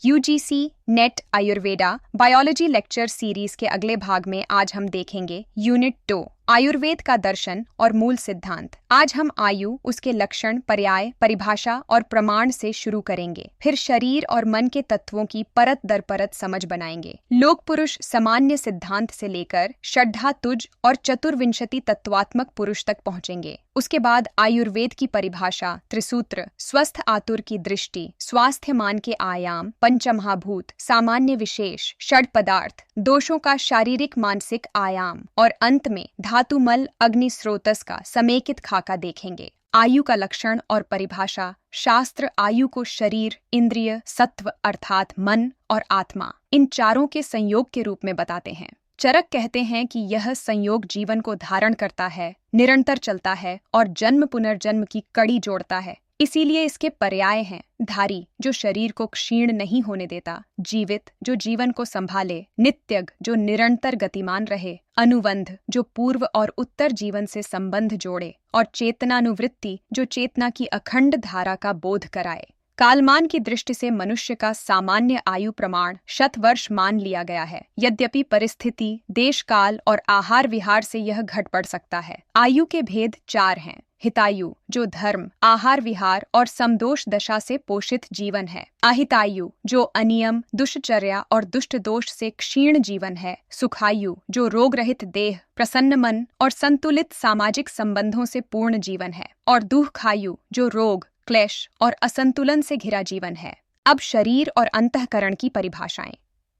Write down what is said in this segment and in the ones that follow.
UGC net Ayurveda biology lecture series के अगले भाग में आज हम देखेंगे यूनिट 2 आयुर्वेद का दर्शन और मूल सिद्धांत। आज हम आयु, उसके लक्षण, पर्याय, परिभाषा और प्रमाण से शुरू करेंगे। फिर शरीर और मन के तत्वों की परत दर परत समझ बनाएंगे। लोक पुरुष सामान्य सिद्धांत से लेकर षड्धा तुज और चतुर्विंशति तत्वात्मक पुरुष तक पहुंचेंगे। उसके बाद आयुर्वेद की परिभाषा, त्रिसूत्र, स्वस्थ आतुर की दृष्टि, स्वास्थ्य मान के आयाम, पंचमहाभूत, सामान्य विशेष, षड पदार्थ, दोषों का शारीरिक मानसिक आयाम और अंत में धातु मल अग्नि स्रोतस का समेकित खाका देखेंगे। आयु का लक्षण और परिभाषा। शास्त्र आयु को शरीर, इंद्रिय, सत्व अर्थात मन और आत्मा, इन चारों के संयोग के रूप में बताते हैं। चरक कहते हैं कि यह संयोग जीवन को धारण करता है, निरंतर चलता है और जन्म पुनर्जन्म की कड़ी जोड़ता है। इसीलिए इसके पर्याय हैं धारी, जो शरीर को क्षीण नहीं होने देता, जीवित, जो जीवन को संभाले, नित्यग, जो निरंतर गतिमान रहे, अनुबंध, जो पूर्व और उत्तर जीवन से संबंध जोड़े, और चेतनानुवृत्ति, जो चेतना की अखंड धारा का बोध कराए। कालमान की दृष्टि से मनुष्य का सामान्य आयु प्रमाण 100 वर्ष मान लिया गया है। यद्यपि परिस्थिति, देश काल और आहार विहार से यह घट बढ़ सकता है। आयु के भेद 4 हैं। हितायु, जो धर्म, आहार विहार और समदोष दशा से पोषित जीवन है। अहितायु, जो अनियम, दुष्चर्या और दुष्ट दोष से क्षीण जीवन है। सुखायु, जो रोग रहित देह, प्रसन्न मन और संतुलित सामाजिक संबंधों से पूर्ण जीवन है। और दुःखायु, जो रोग, क्लेश और असंतुलन से घिरा जीवन है। अब शरीर और अंतःकरण की परिभाषाएं।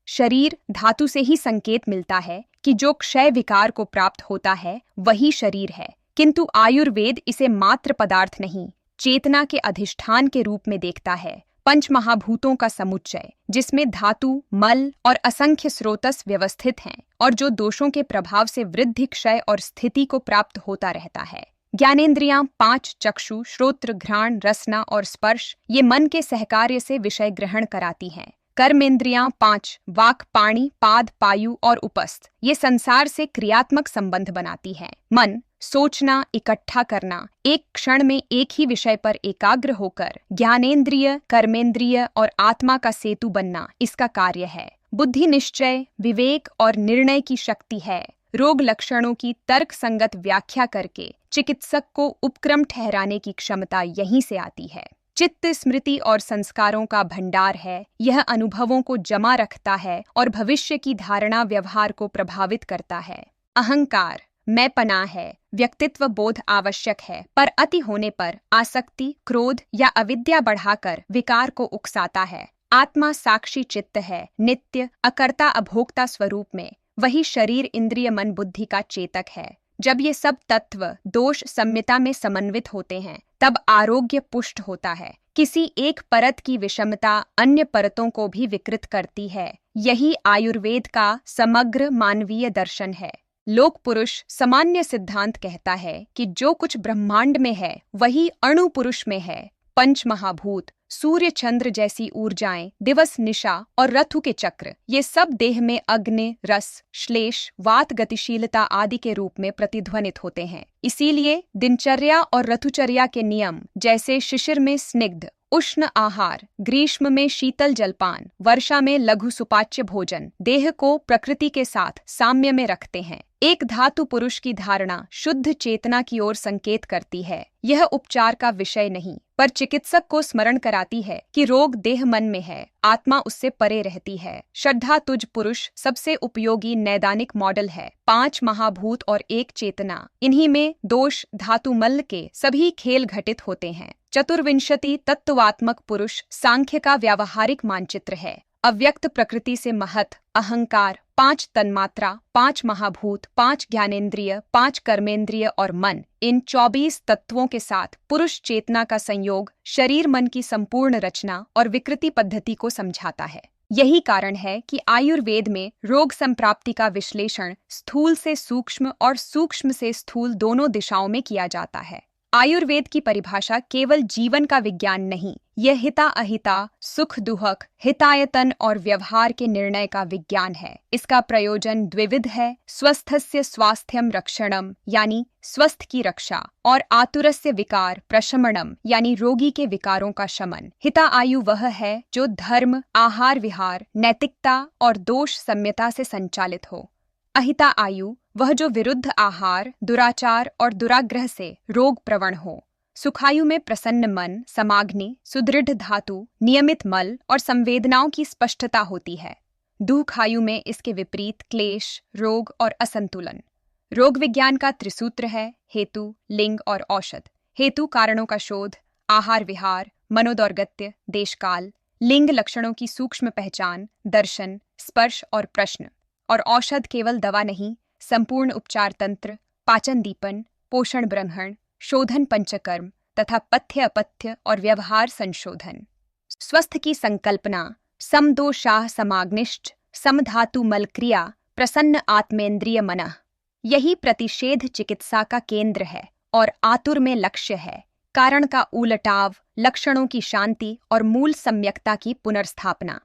शरीर धातु से ही संकेत मिलता है कि जो क्षय विकार को प्राप्त होता है वही शरीर है, किंतु आयुर्वेद इसे मात्र पदार्थ नहीं, चेतना के अधिष्ठान के रूप में देखता है। पंच महाभूतों का समुच्चय, जिसमें धातु, मल और असंख्य स्रोतस व्यवस्थित हैं और जो दोषों के प्रभाव से वृद्धि, क्षय और स्थिति को प्राप्त होता रहता है। ज्ञानेंद्रियां 5, चक्षु, श्रोत्र, घ्राण, रसना और स्पर्श, ये मन के सहकार्य से विषय ग्रहण कराती हैं। कर्मेंद्रियां 5, वाक, पाणी, पाद, पायु और उपस्थ, ये संसार से क्रियात्मक संबंध बनाती हैं। मन, सोचना, इकट्ठा करना, एक क्षण में एक ही विषय पर एकाग्र होकर ज्ञानेंद्रिय, कर्मेंद्रिय और आत्मा का सेतु बनना इसका कार्य है। बुद्धि निश्चय, विवेक और निर्णय की शक्ति है। रोग लक्षणों की तर्क संगत व्याख्या करके चिकित्सक को उपक्रम ठहराने की क्षमता यहीं से आती है। चित्त स्मृति और संस्कारों का भंडार है। यह अनुभवों को जमा रखता है और भविष्य की धारणा व्यवहार को प्रभावित करता है। अहंकार, मैंपना है। व्यक्तित्व बोध आवश्यक है, पर अति होने पर आसक्ति, क्रोध या अविद्या बढ़ाकर विकार को उकसाता है। आत्मा साक्षी चित्त है, नित्य, अकर्ता, अभोक्ता स्वरूप में। वही शरीर, इंद्रिय, मन, बुद्धि का चेतक है। जब ये सब तत्व दोष सम्यता में समन्वित होते हैं तब आरोग्य पुष्ट होता है। किसी एक परत की विषमता अन्य परतों को भी विकृत करती है। यही आयुर्वेद का समग्र मानवीय दर्शन है। लोक पुरुष सामान्य सिद्धांत कहता है कि जो कुछ ब्रह्मांड में है वही अणु पुरुष में है। पंच महाभूत, सूर्य चंद्र जैसी ऊर्जाएं, दिवस निशा और ऋतु के चक्र, ये सब देह में अग्नि, रस, श्लेष, वात, गतिशीलता आदि के रूप में प्रतिध्वनित होते हैं। इसीलिए दिनचर्या और ऋतुचर्या के नियम, जैसे शिशिर में स्निग्ध उष्ण आहार, ग्रीष्म में शीतल जलपान, वर्षा में लघु सुपाच्य भोजन, देह को प्रकृति के साथ साम्य में रखते हैं। एक धातु पुरुष की धारणा शुद्ध चेतना की ओर संकेत करती है। यह उपचार का विषय नहीं, पर चिकित्सक को स्मरण कराती है कि रोग देह मन में है, आत्मा उससे परे रहती है। श्रद्धा तुज पुरुष सबसे उपयोगी नैदानिक मॉडल है। 5 महाभूत और एक चेतना, इन्हीं में दोष, धातु, मल के सभी खेल घटित होते हैं। चतुर्विंशति तत्वात्मक पुरुष सांख्य का व्यावहारिक मानचित्र है। अव्यक्त प्रकृति से महत, अहंकार, 5 तन्मात्रा, 5 महाभूत, 5 ज्ञानेंद्रिय, 5 कर्मेंद्रिय और मन, इन 24 तत्वों के साथ पुरुष चेतना का संयोग शरीर मन की संपूर्ण रचना और विकृति पद्धति को समझाता है। यही कारण है कि आयुर्वेद में रोग संप्राप्ति का विश्लेषण स्थूल से सूक्ष्म और सूक्ष्म से स्थूल दोनों दिशाओं में किया जाता है। आयुर्वेद की परिभाषा केवल जीवन का विज्ञान नहीं, यह हिता अहिता, सुख दुहक, हितायतन और व्यवहार के निर्णय का विज्ञान है। इसका प्रयोजन द्विविध है, स्वस्थस्य स्वास्थ्यम रक्षणम यानी स्वस्थ की रक्षा, और आतुरस्य विकार प्रशमनम यानी रोगी के विकारों का शमन। हिता आयु वह है जो धर्म, आहार विहार, नैतिकता और दोष सम्यता से संचालित हो। अहिता आयु वह जो विरुद्ध आहार, दुराचार और दुराग्रह से रोग प्रवण हो। सुखायु में प्रसन्न मन, समाग्नि, सुदृढ़ धातु, नियमित मल और संवेदनाओं की स्पष्टता होती है। दुःखायु में इसके विपरीत क्लेश, रोग और असंतुलन। रोग विज्ञान का त्रिसूत्र है हेतु, लिंग और औषध। हेतु कारणों का शोध, आहार विहार, मनोदौर्गत्य, देशकाल। लिंग लक्षणों की सूक्ष्म पहचान, दर्शन, स्पर्श और प्रश्न। और औषध केवल दवा नहीं, संपूर्ण उपचार तंत्र, पाचन दीपन, पोषण ब्रह्मण, शोधन पंचकर्म तथा पथ्य अपथ्य और व्यवहार संशोधन। स्वस्थ की संकल्पना, समदोषाः समाग्निश्च, समधातु मलक्रिया, प्रसन्न आत्मेंद्रिय मनः। यही प्रतिषेध चिकित्सा का केंद्र है और आतुर में लक्ष्य है। कारण का उलटाव, लक्षणों की शांति और मूल सम्यक्ता की पुनर्स्थापना।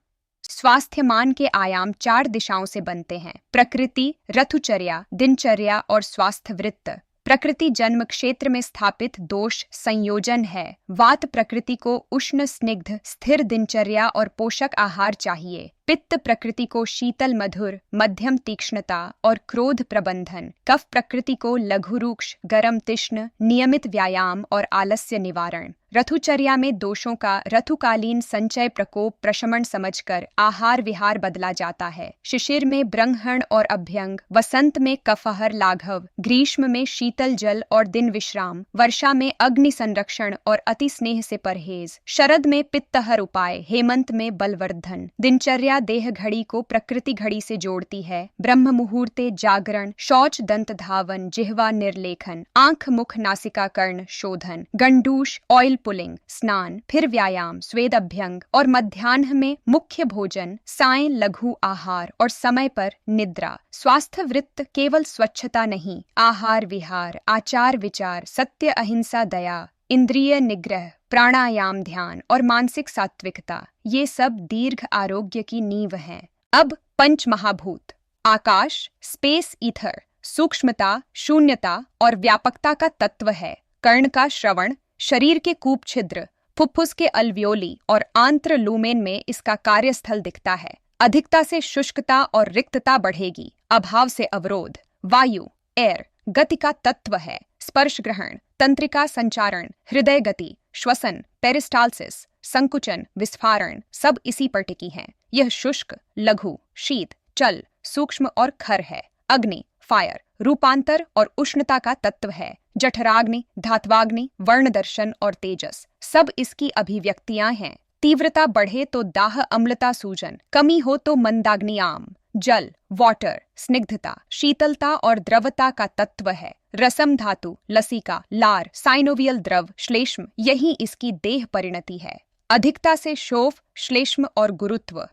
स्वास्थ्यमान के आयाम 4 दिशाओं से बनते हैं: प्रकृति, ऋतुचर्या, दिनचर्या और स्वास्थ्य वृत्त। प्रकृति जन्म क्षेत्र में स्थापित दोष संयोजन है। वात प्रकृति को उष्ण स्निग्ध स्थिर दिनचर्या और पोषक आहार चाहिए। पित्त प्रकृति को शीतल मधुर मध्यम तीक्ष्णता और क्रोध प्रबंधन। कफ प्रकृति को लघु रूक्ष गरम तीक्ष्ण नियमित व्यायाम और आलस्य निवारण। ऋतुचर्या में दोषों का ऋतुकालीन संचय प्रकोप प्रशमन समझकर आहार विहार बदला जाता है। शिशिर में ब्रह्मण और अभ्यंग, वसंत में कफहर लाघव, ग्रीष्म में शीतल जल और दिन विश्राम, वर्षा में अग्नि संरक्षण और अति स्नेह से परहेज, शरद में पित्तहर उपाय, हेमंत में बलवर्धन। दिनचर्या देह घड़ी को प्रकृति घड़ी से जोड़ती है। ब्रह्म मुहूर्ते जागरण, शौच दंत धावन, जिह्वा निर्लेखन, आंख मुख नासिका कर्ण शोधन, गंडूष ऑयल पुलिंग, स्नान, फिर व्यायाम, स्वेद अभ्यंग और मध्याह्न में मुख्य भोजन, सायं लघु आहार और समय पर निद्रा। स्वास्थ्य वृत्त केवल स्वच्छता नहीं, आहार विहार, आचार विचार, सत्य अहिंसा दया, इंद्रिय निग्रह, प्राणायाम ध्यान और मानसिक सात्विकता, ये सब दीर्घ आरोग्य की नींव हैं। अब पंच महाभूत, आकाश स्पेस ईथर, सूक्ष्मता, शून्यता और व्यापकता का तत्व है। कर्ण का श्रवण, शरीर के कूप छिद्र, फुफ्फुस के अल्वियोली और आंत्र लूमेन में इसका कार्यस्थल दिखता है। अधिकता से शुष्कता और रिक्तता बढ़ेगी, अभाव से अवरोध। वायु एयर गति का तत्व है। स्पर्श ग्रहण, तंत्रिका संचारण, हृदय गति, श्वसन, पेरिस्टालसिस, संकुचन, विस्फारण सब इसी पर टिकी हैं। यह शुष्क, लघु, शीत, चल, सूक्ष्म और खर है। अग्नि फायर रूपांतर और उष्णता का तत्व है। जठराग्नि, धात्वाग्नि, वर्ण दर्शन और तेजस सब इसकी अभिव्यक्तियां हैं। तीव्रता बढ़े तो दाह अम्लता सूजन, कमी हो तो मंदाग्नि आम। जल वाटर स्निग्धता, शीतलता और द्रवता का तत्व है। रसम धातु, लसिका, लार, साइनोवियल द्रव, श्लेष्म यही इसकी देह परिणति है। अधिकता से शोफ, श्लेष्म और गुरुत्व,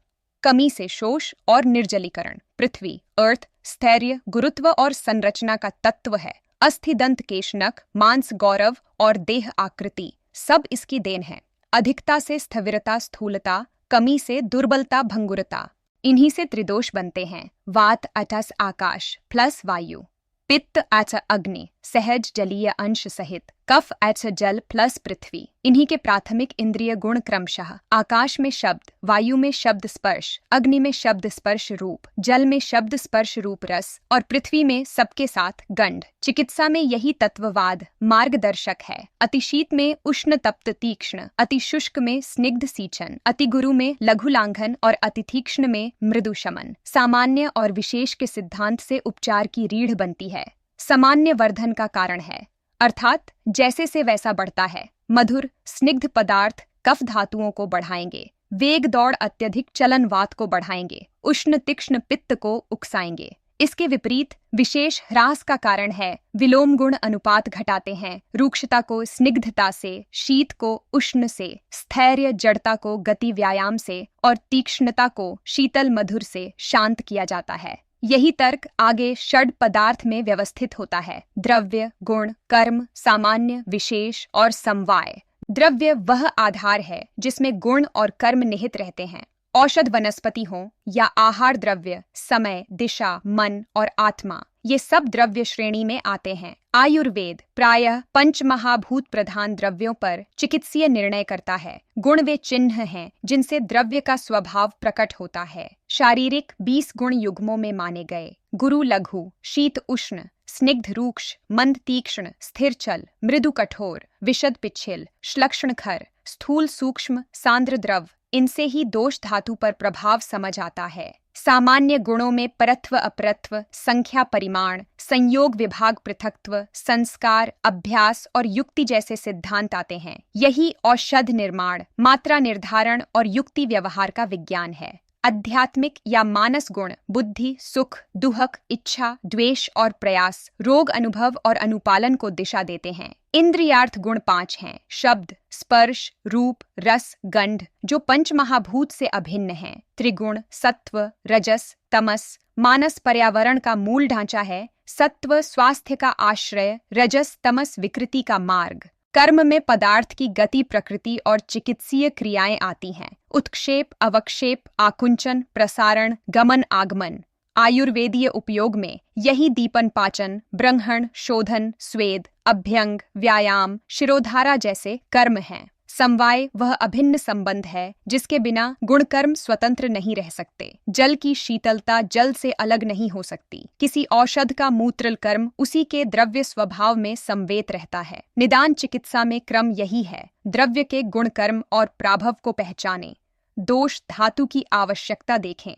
कमी से शोष और निर्जलीकरण। पृथ्वी अर्थ स्थैर्य, गुरुत्व और संरचना का तत्व है। अस्थिदंत केशनक, मांस गौरव और देह आकृति सब इसकी देन है। अधिकता से स्थविरता स्थूलता, कमी से दुर्बलता भंगुरता। इन्हीं से त्रिदोष बनते हैं। वात अटस आकाश प्लस वायु, पित्त एच अग्नि सहज जलीय अंश सहित, कफ एच जल प्लस पृथ्वी। इन्हीं के प्राथमिक इंद्रिय गुण क्रमशः आकाश में शब्द, वायु में शब्द स्पर्श, अग्नि में शब्द स्पर्श रूप, जल में शब्द स्पर्श रूप रस और पृथ्वी में सबके साथ गंध। चिकित्सा में यही तत्ववाद मार्गदर्शक है। अति शीत में उष्ण तप्त तीक्ष्ण, अति शुष्क में स्निग्ध सींचन, अति गुरु में लघु लांघन और अति तीक्ष्ण में मृदु शमन। सामान्य और विशेष के सिद्धांत से उपचार की रीढ़ बनती है। सामान्य वर्धन का कारण है, अर्थात जैसे से वैसा बढ़ता है। मधुर स्निग्ध पदार्थ कफ धातुओं को बढ़ाएंगे। वेग दौड़ अत्यधिक चलन वात को बढ़ाएंगे। उष्ण तीक्ष्ण पित्त को उकसाएंगे। इसके विपरीत विशेष ह्रास का कारण है। विलोम गुण अनुपात घटाते हैं। रूक्षता को स्निग्धता से, शीत को उष्ण से, स्थैर्य जड़ता को गति व्यायाम से और तीक्ष्णता को शीतल मधुर से शांत किया जाता है। यही तर्क आगे षड पदार्थ में व्यवस्थित होता है। द्रव्य, गुण, कर्म, सामान्य, विशेष और समवाय। द्रव्य वह आधार है जिसमें गुण और कर्म निहित रहते हैं। औषध वनस्पति हो या आहार द्रव्य, समय, दिशा, मन और आत्मा, ये सब द्रव्य श्रेणी में आते हैं। आयुर्वेद प्रायः पंचमहाभूत प्रधान द्रव्यों पर चिकित्सीय निर्णय करता है। गुण वे चिन्ह हैं जिनसे द्रव्य का स्वभाव प्रकट होता है। शारीरिक 20 गुण युग्मों में माने गए। गुरु लघु, शीत उष्ण, स्निग्ध रूक्ष, मंद तीक्ष्ण, स्थिर चल, मृदु कठोर, विशद पिच्छिल, श्लक्ष्ण खर, स्थूल सूक्ष्म, सांद्र द्रव, इनसे ही दोष धातु पर प्रभाव समझ आता है। सामान्य गुणों में परत्व अपरत्व, संख्या परिमाण, संयोग विभाग पृथक्त्व, संस्कार, अभ्यास और युक्ति जैसे सिद्धांत आते हैं। यही औषध निर्माण, मात्रा निर्धारण और युक्ति व्यवहार का विज्ञान है। आध्यात्मिक या मानस गुण बुद्धि, सुख, दुहक, इच्छा, द्वेष और प्रयास, रोग अनुभव और अनुपालन को दिशा देते हैं। इंद्रियार्थ गुण 5 हैं। शब्द, स्पर्श, रूप, रस, गंध, जो पंचमहाभूत से अभिन्न हैं। त्रिगुण, सत्व, रजस, तमस। मानस पर्यावरण का मूल ढांचा है। सत्व स्वास्थ्य का आश्रय, रजस तमस विकृति का मार्ग। कर्म में पदार्थ की गति, प्रकृति और चिकित्सीय क्रियाएं आती हैं। उत्क्षेप, अवक्षेप, आकुंचन, प्रसारण, गमन, आगमन। आयुर्वेदीय उपयोग में यही दीपन, पाचन, ब्रह्मण, शोधन, स्वेद, अभ्यंग, व्यायाम, शिरोधारा जैसे कर्म हैं। समवाय वह अभिन्न संबंध है जिसके बिना गुणकर्म स्वतंत्र नहीं रह सकते। जल की शीतलता जल से अलग नहीं हो सकती। किसी औषध का मूत्र कर्म उसी के द्रव्य स्वभाव में संवेत रहता है। निदान चिकित्सा में क्रम यही है। द्रव्य के गुणकर्म और प्राभव को पहचानें। दोष धातु की आवश्यकता देखें।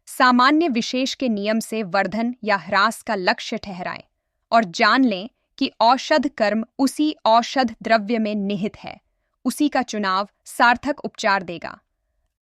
सामान्य विशेष के नियम से वर्धन या ह्रास का लक्ष्य ठहराएं और जान लें कि औषध कर्म उसी औषध द्रव्य में निहित है। उसी का चुनाव सार्थक उपचार देगा।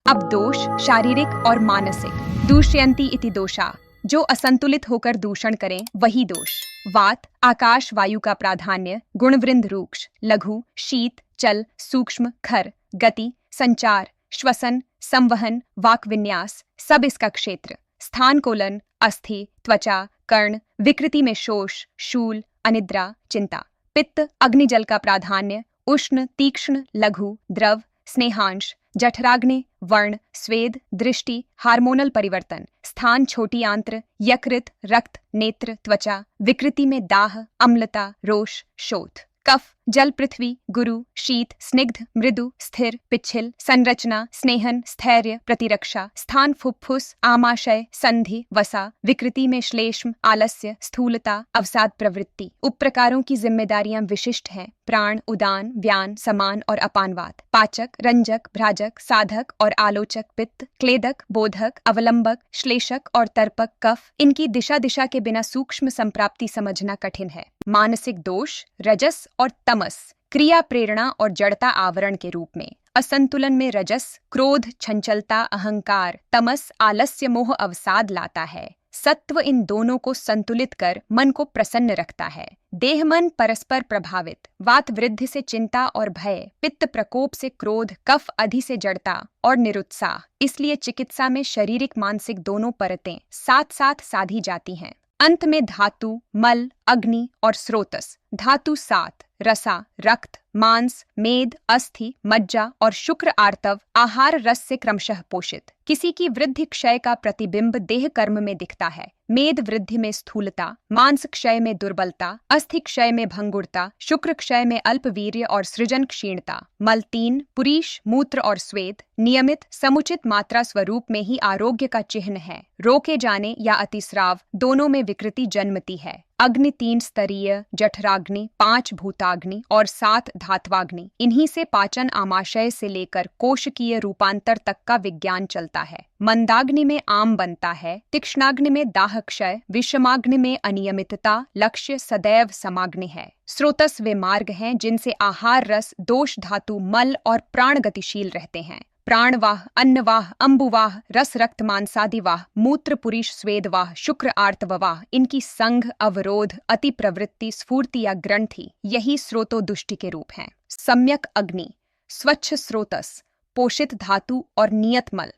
अब दोष शारीरिक और मानसिक। दूष्यंती इति दोषा, जो असंतुलित होकर दूषण करें वही दोष। वात आकाश वायु का प्राधान्य, गुणवृंद रूक्ष, लघु, शीत, चल, सूक्ष्म, खर, गति, संचार, श्वसन, संवहन, वाक विन्यास, सब इसका क्षेत्र। स्थान कोलन, अस्थि, त्वचा, कर्ण, विकृति में शोष, शूल, अनिद्रा, चिंता। पित्त अग्निजल का प्राधान्य, उष्ण, तीक्ष्ण, लघु, द्रव, स्नेहांश, जठराग्नि, वर्ण, स्वेद, दृष्टि, हार्मोनल परिवर्तन। स्थान छोटी आंत्र, यकृत, रक्त, नेत्र, त्वचा। विकृति में दाह, अम्लता, रोष, शोथ। कफ जल, पृथ्वी, गुरु, शीत, स्निग्ध, मृदु, स्थिर, पिच्छिल। संरचना स्नेहन, स्थैर्य, प्रतिरक्षा। स्थान फुफ्फुस, आमाशय, संधि, वसा। विकृति में श्लेष्म, आलस्य, स्थूलता, अवसाद प्रवृत्ति। उपप्रकारों की जिम्मेदारियां विशिष्ट हैं। प्राण, उदान, व्यान, समान और अपानवात। पाचक, रंजक, भ्राजक, साधक और आलोचक पित्त। क्लेदक, बोधक, अवलंबक, श्लेषक और तर्पक कफ। इनकी दिशा दिशा के बिना सूक्ष्म संप्राप्ति समझना कठिन है। मानसिक दोष रजस और तमस, क्रिया, प्रेरणा और जड़ता आवरण के रूप में। असंतुलन में रजस क्रोध, चंचलता, अहंकार। तमस आलस्य, मोह, अवसाद लाता है। सत्व इन दोनों को संतुलित कर मन को प्रसन्न रखता है। देह मन परस्पर प्रभावित। वात वृद्धि से चिंता और भय, पित्त प्रकोप से क्रोध, कफ अधि से जड़ता और निरुत्साह। इसलिए चिकित्सा में शारीरिक मानसिक दोनों परतें साथ साथ साधी जाती हैं। अंत में धातु, मल, अग्नि और स्रोतस। धातु 7, रसा, रक्त, मांस, मेद, अस्थि, मज्जा और शुक्र आर्तव आहार रस से क्रमशः पोषित। किसी की वृद्धि क्षय का प्रतिबिंब देह कर्म में दिखता है। मेद वृद्धि में स्थूलता, मांस क्षय में दुर्बलता, अस्थि क्षय में भंगुरता, शुक्र क्षय में अल्पवीर्य और सृजन क्षीणता। मल 3, पुरीश, मूत्र और स्वेद नियमित समुचित मात्रा स्वरूप में ही आरोग्य का चिन्ह है। रोके जाने या अतिस्राव दोनों में विकृति जन्मती है। अग्नि 3 स्तरीय, जठराग्नि, 5 भूताग्नि और 7 धात्वाग्नि। इन्हीं से पाचन आमाशय से लेकर कोशिकीय रूपांतर तक का विज्ञान चलता है। मंदाग्नि में आम बनता है, तीक्ष्णाग्नि में दाह क्षय, विषमाग्नि में अनियमितता, लक्ष्य सदैव समाग्नि है। स्रोतस वे मार्ग हैं जिनसे आहार रस, दोष धातु, मल और प्राण गतिशील रहते हैं। प्राणवाह, अन्नवाह, अम्बुवाह, रस रक्त मांसादिवाह, मूत्र पुरीश स्वेदवाह, शुक्र आर्तववाह। इनकी संघ, अवरोध, अति प्रवृत्ति, स्फूर्ति या ग्रंथि, यही स्रोतोदुष्टि के रूप हैं। सम्यक अग्नि, स्वच्छ स्रोतस, पोषित धातु और नियत मल,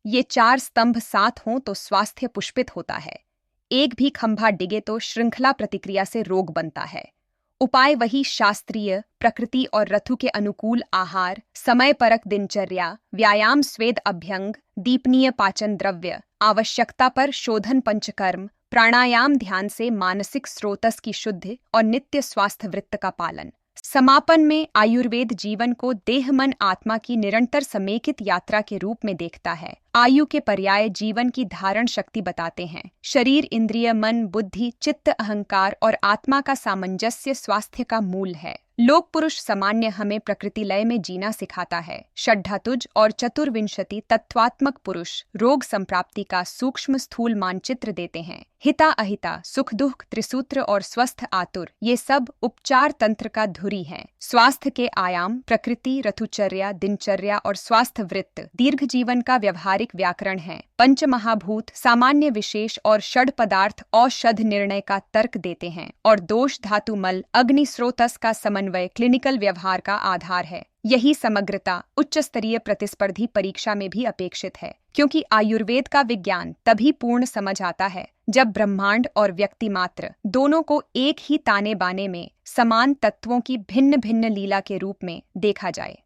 ये 4 स्तंभ साथ हों तो स्वास्थ्य पुष्पित होता है। एक भी खंभा डिगे तो श्रृंखला प्रतिक्रिया से रोग बनता है। उपाय वही शास्त्रीय, प्रकृति और ऋतु के अनुकूल आहार, समय परक दिनचर्या, व्यायाम, स्वेद अभ्यंग, दीपनीय पाचन द्रव्य, आवश्यकता पर शोधन पंचकर्म, प्राणायाम, ध्यान से मानसिक स्रोतस की शुद्धि और नित्य स्वास्थ्य वृत्त का पालन। समापन में आयुर्वेद जीवन को देह मन आत्मा की निरंतर समेकित यात्रा के रूप में देखता है। आयु के पर्याय जीवन की धारण शक्ति बताते हैं। शरीर, इंद्रिय, मन, बुद्धि, चित्त, अहंकार और आत्मा का सामंजस्य स्वास्थ्य का मूल है। लोक पुरुष सामान्य हमें प्रकृति लय में जीना सिखाता है। षड्धातुज और चतुर्विंशति तत्वात्मक पुरुष रोग संप्राप्ति का सूक्ष्म स्थूल मानचित्र देते हैं। हिता अहिता, सुख दुख, त्रिसूत्र और स्वस्थ आतुर, ये सब उपचार तंत्र का धुरी हैं। स्वास्थ्य के आयाम, प्रकृति, ऋतुचर्या, दिनचर्या और स्वास्थ्य वृत्त दीर्घ जीवन का व्यवहारिक व्याकरण है। पंच महाभूत सामान्य विशेष और षड पदार्थ औषध निर्णय का तर्क देते हैं और दोष धातु मल अग्नि स्रोतस का समन्वय क्लिनिकल व्यवहार का आधार है। यही समग्रता उच्च स्तरीय प्रतिस्पर्धी परीक्षा में भी अपेक्षित है, क्योंकि आयुर्वेद का विज्ञान तभी पूर्ण समझ आता है जब ब्रह्मांड और व्यक्ति मात्र दोनों को एक ही ताने बाने में समान तत्वों की भिन्न भिन्न लीला के रूप में देखा जाए।